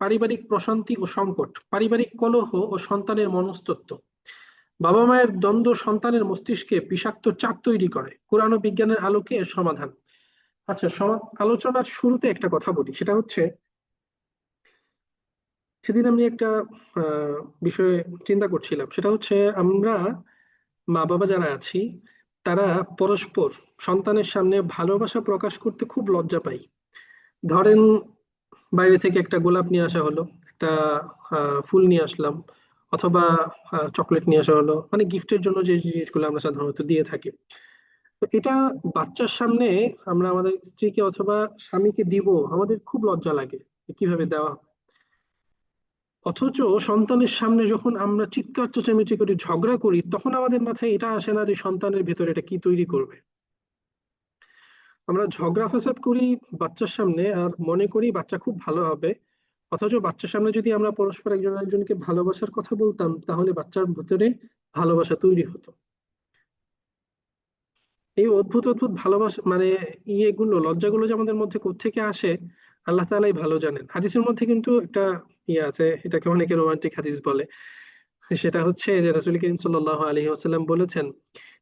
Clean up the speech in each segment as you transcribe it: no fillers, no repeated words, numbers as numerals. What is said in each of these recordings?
পারিবারিক প্রশান্তি ও সংকট, পারিবারিক কলহ ও সন্তানের মনস্তত্ত্ব। বাবা মায়ের দ্বন্দ্ব সন্তানের মস্তিষ্কে বিষাক্ত চাপ তৈরি করে, কোরআন ও বিজ্ঞানের আলোকে এর সমাধান। আচ্ছা, আলোচনার শুরুতে একটা কথা বলি, সেটা হচ্ছে সেদিন আমি একটা আহ, বিষয়ে চিন্তা করছিলাম। সেটা হচ্ছে আমরা মা বাবা যারা আছি তারা পরস্পর সন্তানের সামনে ভালোবাসা প্রকাশ করতে খুব লজ্জা পাই। ধরেন, বাইরে থেকে একটা গোলাপ নিয়ে আসা হলো, একটা ফুল নিয়ে আসলাম, অথবা চকলেট নিয়ে আসা হলো, মানে গিফটের জন্য যে জিনিসগুলো আমরা সাধারণত দিয়ে থাকি। তো এটা বাচ্চার সামনে আমরা আমাদের স্ত্রীকে অথবা স্বামীকে দিব, আমাদের খুব লজ্জা লাগে যে কিভাবে দেওয়া হবে। অথচ সন্তানের সামনে যখন আমরা চিৎকার চেঁচামেচি করি, ঝগড়া করি, তখন আমাদের মাথায় এটা আসে না যে সন্তানের ভেতরে এটা কি তৈরি করবে। আমরা ঝগড়া ফাসাদ করি বাচ্চার সামনে আর মনে করি বাচ্চা খুব ভালো হবে। অথচ বাচ্চার সামনে যদি আমরা পরস্পর একজন একজনকে ভালোবাসার কথা বলতাম, তাহলে বাচ্চার ভেতরে ভালোবাসা তৈরি হতো। এই অদ্ভুত অদ্ভুত ভালোবাসা মানে ইয়েগুলো, লজ্জাগুলো যে আমাদের মধ্যে কোত্থেকে আসে, আল্লাহ তাআলাই ভালো জানেন। হাদিসের মধ্যে কিন্তু একটা ইয়ে আছে, এটাকে অনেকে রোমান্টিক হাদিস বলে। সেটা হচ্ছে যে রাসূল করিম সাল্লাল্লাহু আলাইহি ওয়াসাল্লাম বলেছেন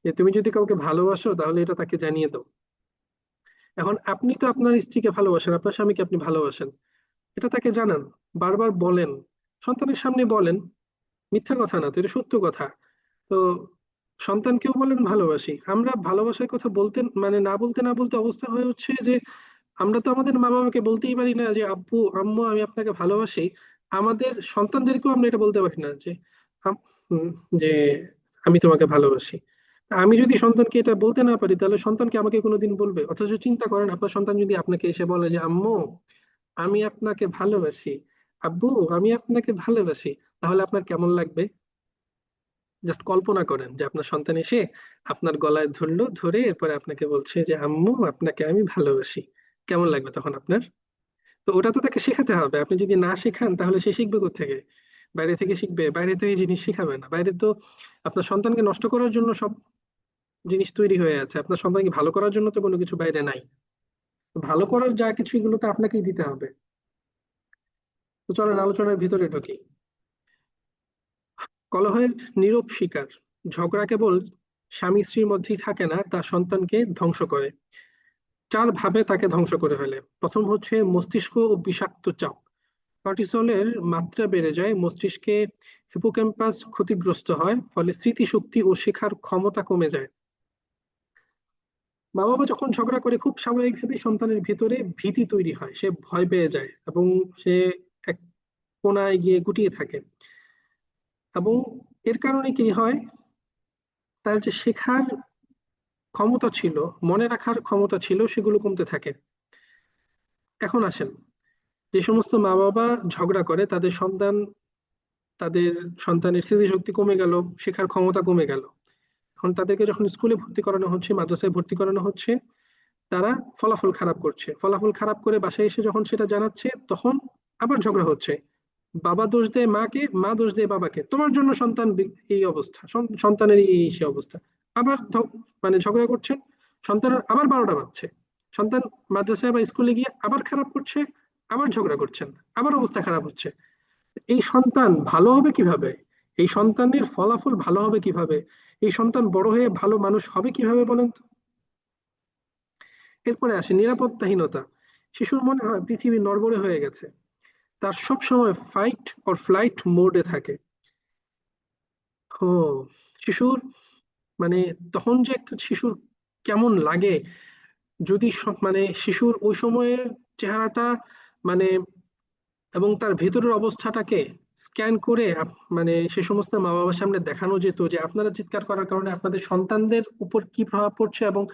যে তুমি যদি কাউকে ভালোবাসো তাহলে এটা তাকে জানিয়ে দাও। এখন আপনি তো আপনার স্ত্রীকে ভালোবাসেন, আপনার স্বামীকে আপনি ভালোবাসেন, এটা তাকে জানান, বারবার বলেন, সন্তানের সামনে বলেন। মিথ্যা কথা না তো, এটা সত্য কথা। তো সন্তানকেও বলেন ভালোবাসি। আমরা ভালোবাসার কথা বলতে মানে না বলতে না বলতে অবস্থা হয়ে হচ্ছে যে আমরা তো আমাদের মা বাবাকে বলতেই পারি না যে আব্বু আম্মু আমি আপনাকে ভালোবাসি। আমাদের সন্তানদেরকেও আমরা এটা বলতে পারি না যে আম- উম, যে আমি তোমাকে ভালোবাসি। আমি যদি সন্তানকে এটা বলতে না পারি, তাহলে সন্তানকে আমাকে কোনোদিন বলবে? অথচ চিন্তা করেন, আপনার সন্তান যদি আপনাকে এসে বলে যে আম্মু আমি আপনাকে ভালোবাসি, আব্বু আমি আপনাকে ভালোবাসি, তাহলে আপনার কেমন লাগবে? জাস্ট কল্পনা করেন যে আপনার সন্তান এসে আপনার গলায় ধরলো, ধরে এরপরে আপনাকে বলছে যে আম্মু আপনাকে আমি ভালোবাসি। কেমন লাগবে তখন আপনার? তো ওটা তো তাকে শেখাতে হবে। আপনি যদি না শেখান তাহলে সে শিখবে কোত্থেকে? বাইরে থেকে শিখবে? বাইরে তো এই জিনিস শিখাবে না। বাইরে তো আপনার সন্তানকে নষ্ট করার জন্য সব জিনিস তৈরি হয়ে আছে, আপনার সন্তানকে ভালো করার জন্য তো কোনো কিছু বাইরে নাই। ভালো করার যা কিছু এগুলো তো আপনাকেই দিতে হবে। তো চলেন আলোচনার ভিতরে ঢুকি। কলহের নীরব শিকার। ঝগড়া কেবল স্বামী স্ত্রীর মধ্যেই থাকে না, তা সন্তানকে ধ্বংস করে। চার ভাবে তাকে ধ্বংস করে ফেলে। প্রথম হচ্ছে মস্তিষ্ক ও বিষাক্ত চাপ। কর্টিসলের মাত্রা বেড়ে যায়, মস্তিষ্কে হিপোক্যাম্পাস ক্ষতিগ্রস্ত হয়, ফলে স্মৃতিশক্তি ও শেখার ক্ষমতা কমে যায়। মা বাবা যখন ঝগড়া করে, খুব স্বাভাবিকভাবেই সন্তানের ভিতরে ভীতি তৈরি হয়, সে ভয় পেয়ে যায় এবং সে এক কোনায় গিয়ে গুটিয়ে থাকে। এবং এর কারণে কি হয়, তার যে শেখার ক্ষমতা ছিল, মনে রাখার ক্ষমতা ছিল, সেগুলো কমতে থাকে। এখন আসেন, যে সমস্ত মা বাবা ঝগড়া করে তাদের সন্তানের স্মৃতিশক্তি কমে গেল, শেখার ক্ষমতা কমে গেল। এখন তাদেরকে যখন স্কুলে ভর্তি করানো হচ্ছে, মাদ্রাসায় ভর্তি করানো হচ্ছে, তারা ফলাফল খারাপ করছে, ফলাফল খারাপ করে বাসায় এসে যখন সেটা জানাচ্ছে, তখন আবার ঝগড়া হচ্ছে। বাবা দোষ দেয় মাকে, মা দোষ দেয় বাবাকে, তোমার জন্য সন্তান এই অবস্থা, সন্তানের এই সে অবস্থা। আবার মানে ঝগড়া করছেন, সন্তানের আবার 12টা বাজছে, সন্তান মাদ্রাসায় বা স্কুলে গিয়ে আবার খারাপ করছে, আবার ঝগড়া করছেন, আবার অবস্থা খারাপ হচ্ছে। এই সন্তান ভালো হবে কিভাবে? এই সন্তানের ফলাফল ভালো হবে কিভাবে? এই সন্তান বড় হয়ে ভালো মানুষ হবে কিভাবে বলেন তো? এরপরে আসে নিরাপত্তাহীনতা। শিশুর মনে হয় পৃথিবী নড়বড়ে হয়ে গেছে, তার সব সময় ফাইট অর ফ্লাইট মোডে থাকে। ও, শিশুর মানে তখন যে একটা শিশুর কেমন লাগে, যদি মানে শিশুর ওই সময়ের চেহারাটা, মানে এবং তার ভেতরের অবস্থাটাকে স্ক্যান করে মানে সে সমস্ত মা বাবার সামনে দেখানো যেত যে আপনারা চিৎকার করার কারণে আপনাদের সন্তানদের উপর কি প্রভাব পড়ছে এবং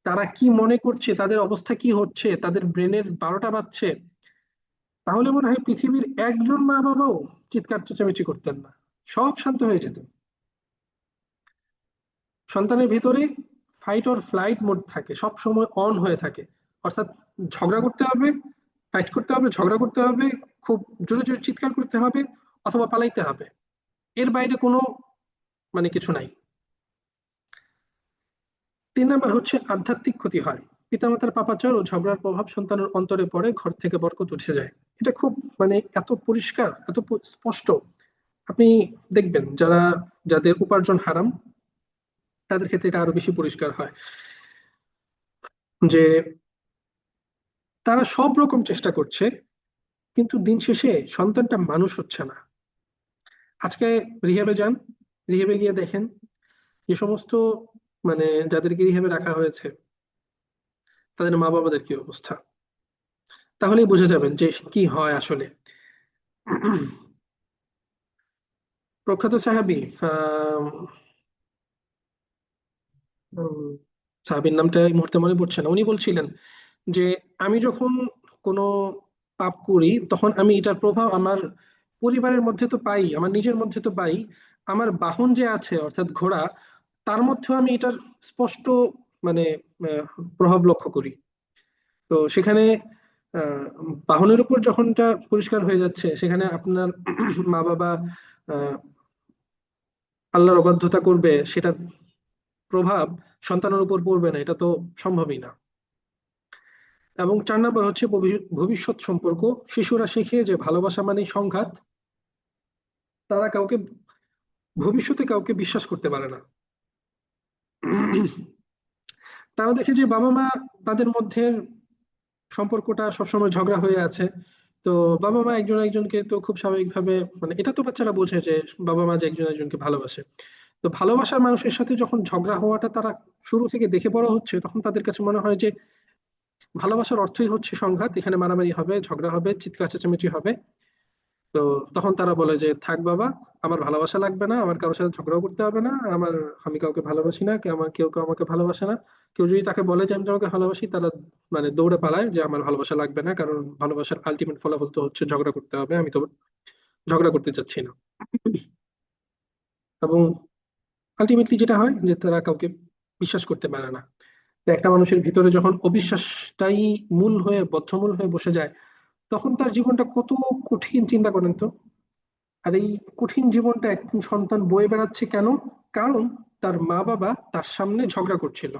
তারা কি মনে করছে, তাদের অবস্থা কি হচ্ছে, তাদের ব্রেনের 12টা বাজছে, তাহলে মনে হয় পৃথিবীর একজন মা বাবাও চিৎকার চেঁচামেচি করতেন না, সব শান্ত হয়ে যেত। সন্তানের ভিতরে ফাইট অর ফ্লাইট মোড থাকে, সব সময় অন হয়ে থাকে। অর্থাৎ ঝগড়া করতে হবে, ফাইট করতে হবে, ঝগড়া করতে হবে, খুব জোরে জোরে চিৎকার করতে হবে, অথবা পালাইতে হবে। এর বাইরে কোনো মানে কিছু নাই। 3 নাম্বার হচ্ছে আধ্যাত্মিক ক্ষতি হয়। পিতামাতার পাপাচার ও ঝগড়ার প্রভাব সন্তানের অন্তরে পড়ে, ঘর থেকে বরকত উঠে যায়। এটা খুব মানে এত পরিষ্কার, এত স্পষ্ট। আপনি দেখবেন যাদের উপার্জন হারাম, তাদের ক্ষেত্রে এটা আরো বেশি পরিষ্কার হয় যে তারা সব রকম চেষ্টা করছে, কিন্তু দিন শেষে সন্তানটা মানুষ হচ্ছে না। আজকে রিহেবে যান, রিহেবে গিয়ে দেখেন যে সমস্ত মানে যাদেরকে রিহেবে রাখা হয়েছে তাদের মা বাবাদের কি অবস্থা। তাহলেই বুঝে যাবেন যে কি হয় আসলে। প্রখ্যাত সাহাবী আহ সাহাবীর নামটা এই মুহূর্তে মনে পড়ছে না, উনি বলছিলেন যে আমি যখন কোনো পাপ করি তখন আমি এটার প্রভাব আমার পরিবারের মধ্যে তো পাই, আমার নিজের মধ্যে তো পাই, আমার বাহন যে আছে অর্থাৎ ঘোড়া, তার মধ্যেও আমি এটার স্পষ্ট মানে আহ, প্রভাব লক্ষ্য করি। তো সেখানে আহ, বাহনের উপর যখন এটা পরিষ্কার হয়ে যাচ্ছে, সেখানে আপনার মা বাবা আহ, আল্লাহর অবাধ্যতা করবে, সেটার প্রভাব সন্তানের উপর পড়বে না, এটা তো সম্ভবই না। এবং 4 নম্বর হচ্ছে ভবিষ্যৎ সম্পর্ক। শিশুরা শিখে যে ভালোবাসা মানে সংঘাত, তারা ভবিষ্যতে কাউকে বিশ্বাস করতে পারে না। তারা দেখে যে বাবা মা তাদের মধ্যে সম্পর্কটা সবসময় ঝগড়া হয়ে আছে। তো বাবা মা একজন একজনকে তো খুব স্বাভাবিকভাবে, মানে এটা তো বাচ্চারা বোঝে যে বাবা মা যে একজন একজনকে ভালোবাসে। তো ভালোবাসার মানুষের সাথে যখন ঝগড়া হওয়াটা তারা শুরু থেকে দেখে বড় হচ্ছে, তখন তাদের কাছে মনে হয় যে ভালোবাসার অর্থই হচ্ছে সংঘাত, এখানে মারামারি হবে, ঝগড়া হবে, চিৎকার চেঁচামেচি হবে। তো তখন তারা বলে যে থাক বাবা, আমার ভালোবাসা লাগবে না, আমার কারোর সাথে ঝগড়াও করতে হবে না, আমি কাউকে ভালোবাসি না, কেউ আমাকে ভালোবাসে না। কেউ যদি তাকে বলে যে আমি তোমাকে ভালোবাসি, তারা মানে দৌড়ে পালায় যে আমার ভালোবাসা লাগবে না, কারণ ভালোবাসার আলটিমেট ফলাফল তো হচ্ছে ঝগড়া করতে হবে, আমি তো ঝগড়া করতে চাচ্ছি না। এবং আলটিমেটলি যেটা হয় যে তারা কাউকে বিশ্বাস করতে পারে না। তো একটা মানুষের ভিতরে যখন অবিশ্বাসটাই মূল হয়ে বদ্ধমূল হয়ে বসে যায়, তখন তার জীবনটা কত কঠিন চিন্তা করেন তো। আর এই কঠিন জীবনটা একজন সন্তান বয়ে বেড়াচ্ছে কেন? কারণ তার মা বাবা তার সামনে ঝগড়া করছিল।